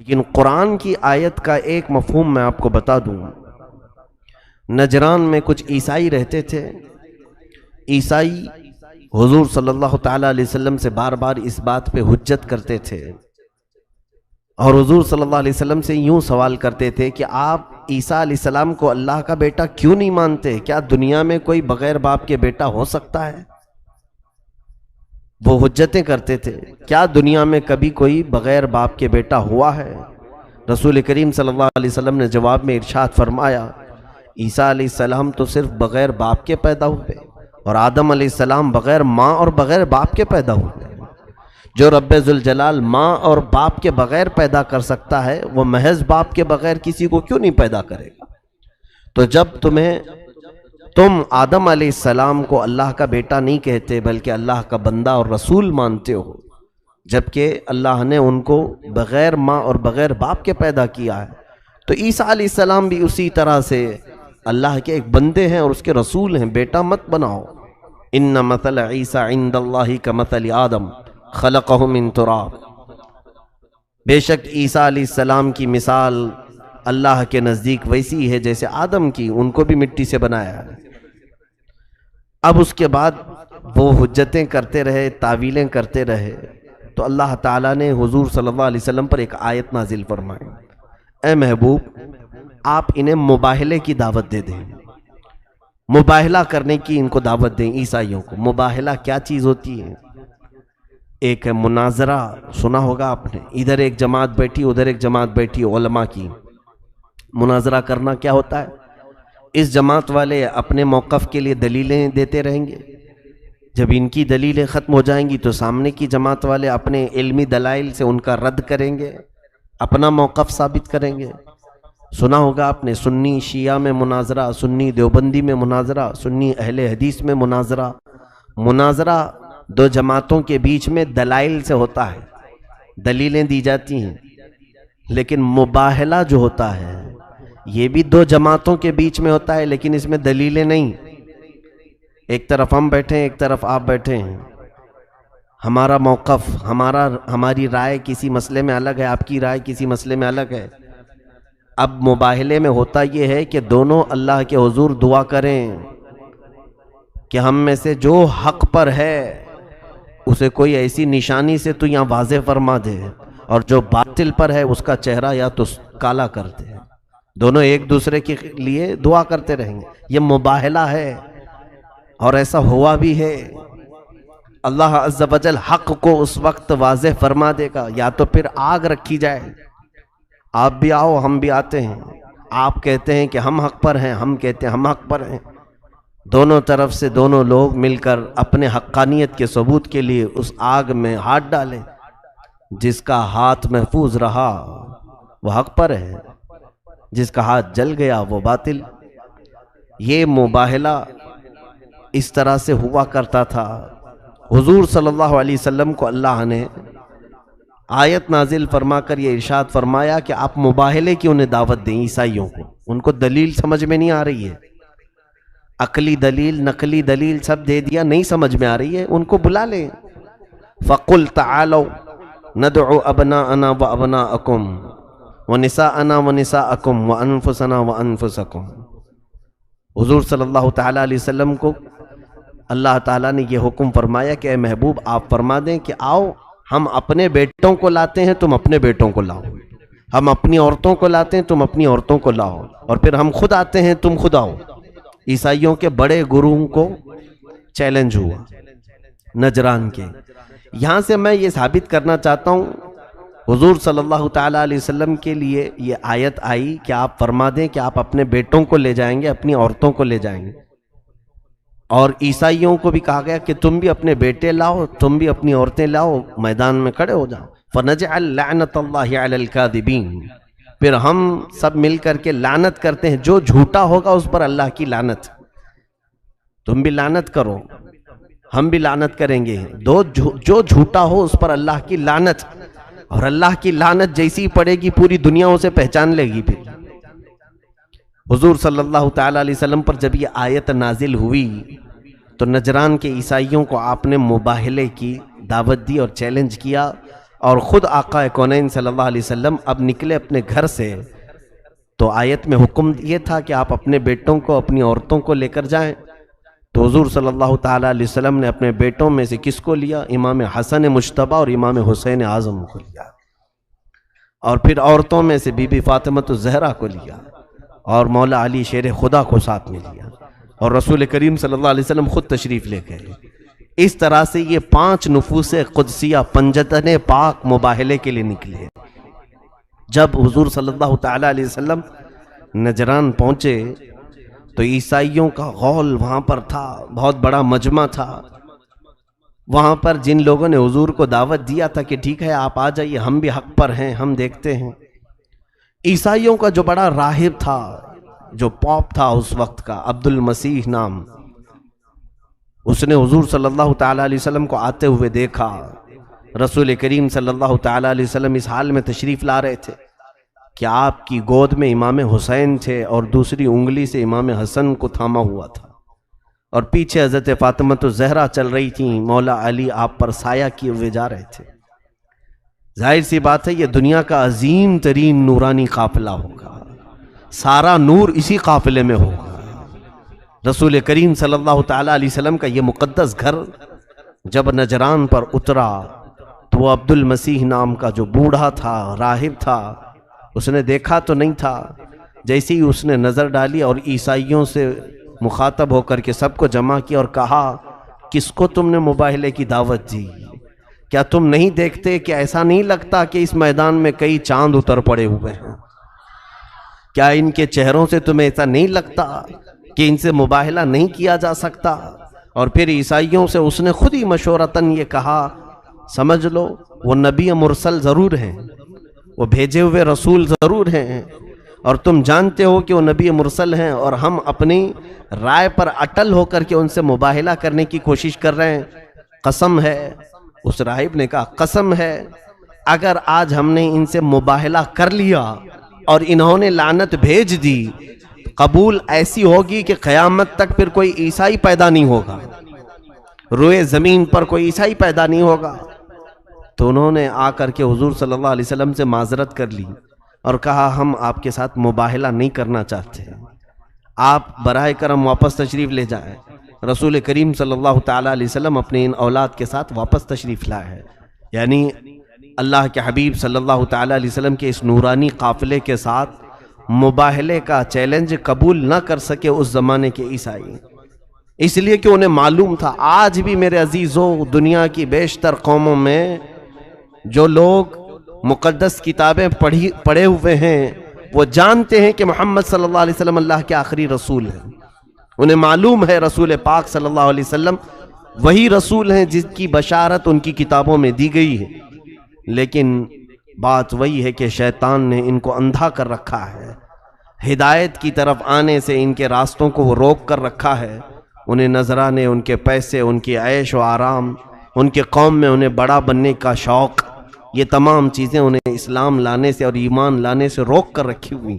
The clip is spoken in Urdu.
لیکن قرآن کی آیت کا ایک مفہوم میں آپ کو بتا دوں. نجران میں کچھ عیسائی رہتے تھے. عیسائی حضور صلی اللہ تعالیٰ علیہ وسلم سے بار بار اس بات پہ حجت کرتے تھے اور حضور صلی اللہ علیہ وسلم سے یوں سوال کرتے تھے کہ آپ عیسیٰ علیہ السلام کو اللہ کا بیٹا کیوں نہیں مانتے؟ کیا دنیا میں کوئی بغیر باپ کے بیٹا ہو سکتا ہے؟ وہ حجتیں کرتے تھے. کیا دنیا میں کبھی کوئی بغیر باپ کے بیٹا ہوا ہے؟ رسول کریم صلی اللہ علیہ وسلم نے جواب میں ارشاد فرمایا عیسیٰ علیہ السلام تو صرف بغیر باپ کے پیدا ہوئے اور آدم علیہ السلام بغیر ماں اور بغیر باپ کے پیدا ہوئے. جو رب ذوالجلال ماں اور باپ کے بغیر پیدا کر سکتا ہے وہ محض باپ کے بغیر کسی کو کیوں نہیں پیدا کرے گا؟ تو جب تم آدم علیہ السلام کو اللہ کا بیٹا نہیں کہتے بلکہ اللہ کا بندہ اور رسول مانتے ہو، جبکہ اللہ نے ان کو بغیر ماں اور بغیر باپ کے پیدا کیا ہے، تو عیسیٰ علیہ السلام بھی اسی طرح سے اللہ کے ایک بندے ہیں اور اس کے رسول ہیں. بیٹا مت بناؤ. ان مثل عیسیٰ عند اللہ کمثل آدم خلقہ من تراب. بے شک عیسیٰ علیہ السلام کی مثال اللہ کے نزدیک ویسی ہے جیسے آدم کی، ان کو بھی مٹی سے بنایا ہے. اب اس کے بعد وہ حجتیں کرتے رہے، تعویلیں کرتے رہے، تو اللہ تعالیٰ نے حضور صلی اللہ علیہ وسلم پر ایک آیت نازل فرمائی. اے محبوب، آپ انہیں مباہلے کی دعوت دے دیں، مباہلہ کرنے کی ان کو دعوت دیں. عیسائیوں کو مباہلہ کیا چیز ہوتی ہے؟ ایک ہے مناظرہ، سنا ہوگا آپ نے، ادھر ایک جماعت بیٹھی ادھر ایک جماعت بیٹھی علماء کی. مناظرہ کرنا کیا ہوتا ہے؟ اس جماعت والے اپنے موقف کے لیے دلیلیں دیتے رہیں گے، جب ان کی دلیلیں ختم ہو جائیں گی تو سامنے کی جماعت والے اپنے علمی دلائل سے ان کا رد کریں گے، اپنا موقف ثابت کریں گے. سنا ہوگا آپ نے سنی شیعہ میں مناظرہ، سنی دیوبندی میں مناظرہ، سنی اہل حدیث میں مناظرہ. مناظرہ دو جماعتوں کے بیچ میں دلائل سے ہوتا ہے، دلیلیں دی جاتی ہیں. لیکن مباہلہ جو ہوتا ہے یہ بھی دو جماعتوں کے بیچ میں ہوتا ہے، لیکن اس میں دلیلیں نہیں. ایک طرف ہم بیٹھے ہیں، ایک طرف آپ بیٹھے ہیں، ہمارا موقف، ہماری رائے کسی مسئلے میں الگ ہے، آپ کی رائے کسی مسئلے میں الگ ہے. اب مباہلے میں ہوتا یہ ہے کہ دونوں اللہ کے حضور دعا کریں کہ ہم میں سے جو حق پر ہے اسے کوئی ایسی نشانی سے تو یہاں واضح فرما دے، اور جو باطل پر ہے اس کا چہرہ یا تو کالا کر دے. دونوں ایک دوسرے کے لیے دعا کرتے رہیں گے. یہ مباہلہ ہے اور ایسا ہوا بھی ہے. اللہ عز و جل حق کو اس وقت واضح فرما دے گا، یا تو پھر آگ رکھی جائے، آپ بھی آؤ ہم بھی آتے ہیں، آپ کہتے ہیں کہ ہم حق پر ہیں، ہم کہتے ہیں ہم حق پر ہیں. دونوں طرف سے دونوں لوگ مل کر اپنے حقانیت کے ثبوت کے لیے اس آگ میں ہاتھ ڈالیں. جس کا ہاتھ محفوظ رہا وہ حق پر ہے، جس کا ہاتھ جل گیا وہ باطل. یہ مباہلہ اس طرح سے ہوا کرتا تھا. حضور صلی اللہ علیہ وسلم کو اللہ نے آیت نازل فرما کر یہ ارشاد فرمایا کہ آپ مباہلے کی انہیں دعوت دیں. عیسائیوں کو ان کو دلیل سمجھ میں نہیں آ رہی ہے، عقلی دلیل نقلی دلیل سب دے دیا، نہیں سمجھ میں آ رہی ہے، ان کو بلا لیں. فَقُلْ تَعَالَوْا نَدْعُ أَبْنَاءَنَا وَأَبْنَاءَكُمْ وَنِسَاءَنَا وَنِسَاءَكُمْ وَأَنفُسَنَا وَأَنفُسَكُمْ. حضور صلی اللہ تعالیٰ علیہ وسلم کو اللہ تعالیٰ نے یہ حکم فرمایا کہ اے محبوب آپ فرما دیں کہ آؤ ہم اپنے بیٹوں کو لاتے ہیں، تم اپنے بیٹوں کو لاؤ. ہم اپنی عورتوں کو لاتے ہیں، تم اپنی عورتوں کو لاؤ. اور پھر ہم خود آتے ہیں، تم خود آؤ. عیسائیوں کے بڑے گروہوں کو چیلنج ہوا نجران کے. یہاں سے میں یہ ثابت کرنا چاہتا ہوں حضور صلی اللہ تعالیٰ علیہ وسلم کے لیے یہ آیت آئی کہ آپ فرما دیں کہ آپ اپنے بیٹوں کو لے جائیں گے، اپنی عورتوں کو لے جائیں گے. اور عیسائیوں کو بھی کہا گیا کہ تم بھی اپنے بیٹے لاؤ، تم بھی اپنی عورتیں لاؤ، میدان میں کھڑے ہو جاؤ. فَنَجْعَلْ لَعْنَةَ اللَّهِ عَلَى الْكَاذِبِينَ. پھر ہم سب مل کر کے لعنت کرتے ہیں، جو جھوٹا ہوگا اس پر اللہ کی لعنت. تم بھی لعنت کرو، ہم بھی لعنت کریں گے. جو جھوٹا ہو اس پر اللہ کی لعنت، اور اللہ کی لعنت جیسی پڑے گی پوری دنیا اسے پہچان لے گی. پھر حضور صلی اللہ تعالیٰ علیہ وسلم پر جب یہ آیت نازل ہوئی تو نجران کے عیسائیوں کو آپ نے مباہلے کی دعوت دی اور چیلنج کیا، اور خود آقا کونین صلی اللہ علیہ وسلم اب نکلے اپنے گھر سے، تو آیت میں حکم یہ تھا کہ آپ اپنے بیٹوں کو، اپنی عورتوں کو لے کر جائیں۔ تو حضور صلی اللہ تعالیٰ علیہ وسلم نے اپنے بیٹوں میں سے کس کو لیا؟ امام حسن مجتبیٰ اور امام حسین اعظم کو لیا، اور پھر عورتوں میں سے بی بی فاطمۃ الزہرا کو لیا، اور مولا علی شیر خدا کو ساتھ میں لیا، اور رسول کریم صلی اللہ علیہ وسلم خود تشریف لے گئے۔ اس طرح سے یہ 5 نفوس قدسیہ پنجتن پاک مباہلے کے لیے نکلے۔ جب حضور صلی اللہ تعالیٰ علیہ وسلم نجران پہنچے تو عیسائیوں کا غول وہاں پر تھا، بہت بڑا مجمع تھا۔ وہاں پر جن لوگوں نے حضور کو دعوت دیا تھا کہ ٹھیک ہے آپ آ جائیے، ہم بھی حق پر ہیں، ہم دیکھتے ہیں، عیسائیوں کا جو بڑا راہب تھا، جو پوپ تھا اس وقت کا، عبد المسیح نام، اس نے حضور صلی اللہ تعالیٰ علیہ وسلم کو آتے ہوئے دیکھا۔ رسول کریم صلی اللہ تعالیٰ علیہ وسلم اس حال میں تشریف لا رہے تھے کہ آپ کی گود میں امام حسین تھے اور دوسری انگلی سے امام حسن کو تھاما ہوا تھا، اور پیچھے حضرت فاطمۃ الزہرا چل رہی تھیں، مولا علی آپ پر سایہ کیے ہوئے جا رہے تھے۔ ظاہر سی بات ہے یہ دنیا کا عظیم ترین نورانی قافلہ ہوگا، سارا نور اسی قافلے میں ہوگا۔ رسول کریم صلی اللہ تعالیٰ علیہ وسلم کا یہ مقدس گھر جب نجران پر اترا تو وہ عبد المسیح نام کا جو بوڑھا تھا، راہب تھا، اس نے دیکھا تو نہیں تھا، جیسے ہی اس نے نظر ڈالی اور عیسائیوں سے مخاطب ہو کر کے سب کو جمع کیا اور کہا، کس کو تم نے مباہلے کی دعوت دی؟ کیا تم نہیں دیکھتے کہ ایسا نہیں لگتا کہ اس میدان میں کئی چاند اتر پڑے ہوئے ہیں؟ کیا ان کے چہروں سے تمہیں ایسا نہیں لگتا کہ ان سے مباہلہ نہیں کیا جا سکتا؟ اور پھر عیسائیوں سے اس نے خود ہی مشورتاً یہ کہا، سمجھ لو وہ نبی مرسل ضرور ہیں، وہ بھیجے ہوئے رسول ضرور ہیں، اور تم جانتے ہو کہ وہ نبی مرسل ہیں، اور ہم اپنی رائے پر اٹل ہو کر کے ان سے مباہلہ کرنے کی کوشش کر رہے ہیں۔ قسم ہے، اس راہب نے کہا، قسم ہے اگر آج ہم نے ان سے مباہلہ کر لیا اور انہوں نے لعنت بھیج دی، قبول ایسی ہوگی کہ قیامت تک پھر کوئی عیسائی پیدا نہیں ہوگا، روئے زمین پر کوئی عیسائی پیدا نہیں ہوگا۔ تو انہوں نے آ کر کے حضور صلی اللہ علیہ وسلم سے معذرت کر لی اور کہا، ہم آپ کے ساتھ مباہلہ نہیں کرنا چاہتے، آپ براہ کرم واپس تشریف لے جائیں۔ رسول کریم صلی اللہ تعالیٰ علیہ وسلم اپنے ان اولاد کے ساتھ واپس تشریف لائے، یعنی اللہ کے حبیب صلی اللہ تعالیٰ علیہ وسلم کے اس نورانی قافلے کے ساتھ مباہلے کا چیلنج قبول نہ کر سکے اس زمانے کے عیسائی، اس لیے کہ انہیں معلوم تھا۔ آج بھی میرے عزیزوں، دنیا کی بیشتر قوموں میں جو لوگ مقدس کتابیں پڑھے ہوئے ہیں وہ جانتے ہیں کہ محمد صلی اللہ علیہ وسلم اللہ کے آخری رسول ہیں، انہیں معلوم ہے رسول پاک صلی اللہ علیہ وسلم وہی رسول ہیں جس کی بشارت ان کی کتابوں میں دی گئی ہے، لیکن بات وہی ہے کہ شیطان نے ان کو اندھا کر رکھا ہے، ہدایت کی طرف آنے سے ان کے راستوں کو وہ روک کر رکھا ہے۔ انہیں نذرانے، ان کے پیسے، ان کی عیش و آرام، ان کے قوم میں انہیں بڑا بننے کا شوق، یہ تمام چیزیں انہیں اسلام لانے سے اور ایمان لانے سے روک کر رکھی ہوئی۔